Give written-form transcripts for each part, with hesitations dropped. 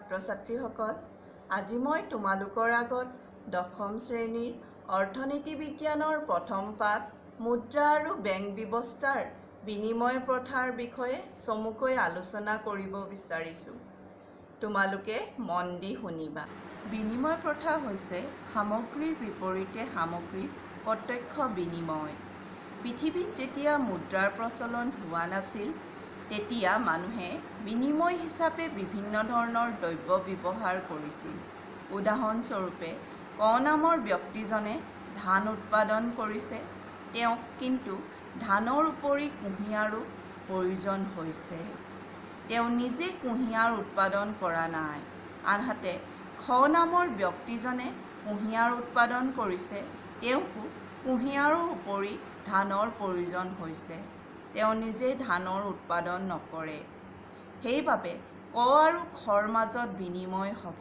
ছাত্ৰ ছাত্ৰীসকল, আজি মই তোমালোকৰ আগত দশম শ্ৰেণীৰ অৰ্থনীতি বিজ্ঞানৰ প্ৰথম পাঠ মুদ্ৰা আৰু বেংক ব্যৱস্থাৰ বিনিময় প্ৰথাৰ বিষয়ে চমুকৈ আলোচনা কৰিব বিচাৰিছোঁ। তোমালোকে মন দি শুনিবা। বিনিময় প্ৰথা হৈছে সামগ্ৰীৰ বিপৰীতে সামগ্ৰীৰ প্ৰত্যক্ষ বিনিময়। পৃথিৱীত যেতিয়া মুদ্ৰাৰ প্ৰচলন হোৱা নাছিল, তেতিয়া মানুহে বিনিময় হিচাপে বিভিন্ন ধৰণৰ দ্ৰব্য ব্যৱহাৰ কৰিছিল। উদাহৰণস্বৰূপে, ক নামৰ ব্যক্তিজনে ধান উৎপাদন কৰিছে, তেওঁক কিন্তু ধানৰ উপৰি কুঁহিয়াৰো প্ৰয়োজন হৈছে। তেওঁ নিজে কুঁহিয়াৰ উৎপাদন কৰা নাই। আনহাতে খ নামৰ ব্যক্তিজনে কুঁহিয়াৰ উৎপাদন কৰিছে, তেওঁকো কুঁহিয়াৰৰ উপৰি ধানৰ প্ৰয়োজন হৈছে। তেওঁ নিজে ধানৰ উৎপাদন নকৰে। সেইবাবে ক আৰু খৰ মাজত বিনিময় হ'ব।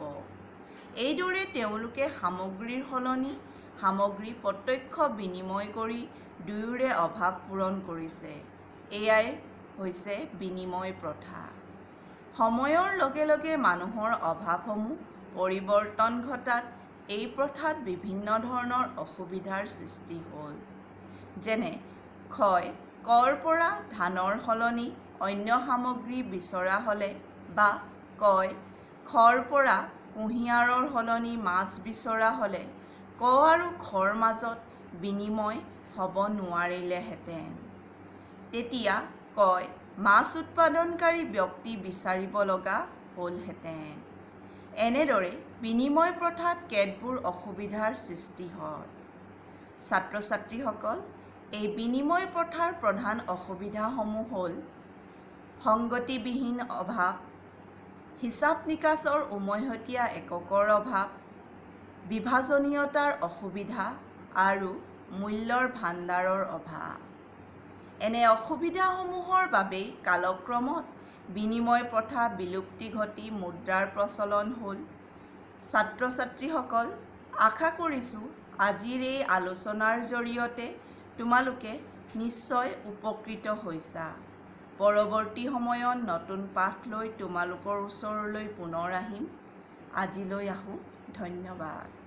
এইদৰে তেওঁলোকে সামগ্ৰীৰ সলনি সামগ্ৰী প্ৰত্যক্ষ বিনিময় কৰি দুয়োৰে অভাৱ পূৰণ কৰিছে। এয়াই হৈছে বিনিময় প্ৰথা। সময়ৰ লগে লগে মানুহৰ অভাৱসমূহ পৰিৱৰ্তন ঘটাত এই প্ৰথাত বিভিন্ন ধৰণৰ অসুবিধাৰ সৃষ্টি হ'ল। যেনে খই কৰ পৰা ধানৰ সলনি অন্য সামগ্ৰী বিচৰা হ'লে বা কৈ খৰ পৰা কুঁহিয়াৰৰ সলনি মাছ বিচৰা হ'লে ক আৰু খৰ মাজত বিনিময় হ'ব নোৱাৰিলেহেঁতেন। তেতিয়া কৈ মাছ উৎপাদনকাৰী ব্যক্তি বিচাৰিব লগা হ'লহেঁতেন। এনেদৰে বিনিময় প্ৰথাত কেতবোৰ অসুবিধাৰ সৃষ্টি হয়। ছাত্ৰ ছাত্ৰীসকল, এই বিনিময় প্ৰথাৰ প্ৰধান অসুবিধাসমূহ হ'ল সংগতিবিহীন অভাৱ, হিচাপ নিকাচৰ উমৈহতীয়া এককৰ অভাৱ, বিভাজনীয়তাৰ অসুবিধা আৰু মূল্যৰ ভাণ্ডাৰৰ অভাৱ। এনে অসুবিধাসমূহৰ বাবেই কালক্ৰমত বিনিময় প্ৰথা বিলুপ্তি ঘটি মুদ্ৰাৰ প্ৰচলন হ'ল। ছাত্ৰ ছাত্ৰীসকল, আশা কৰিছোঁ আজিৰ এই আলোচনাৰ জৰিয়তে তোমালোকে নিশ্চয় উপকৃত হৈছা। পৰৱৰ্তী সময়ত নতুন পাঠ লৈ তোমালোকৰ ওচৰলৈ পুনৰ আহিম। আজিলৈ আহোঁ। ধন্যবাদ।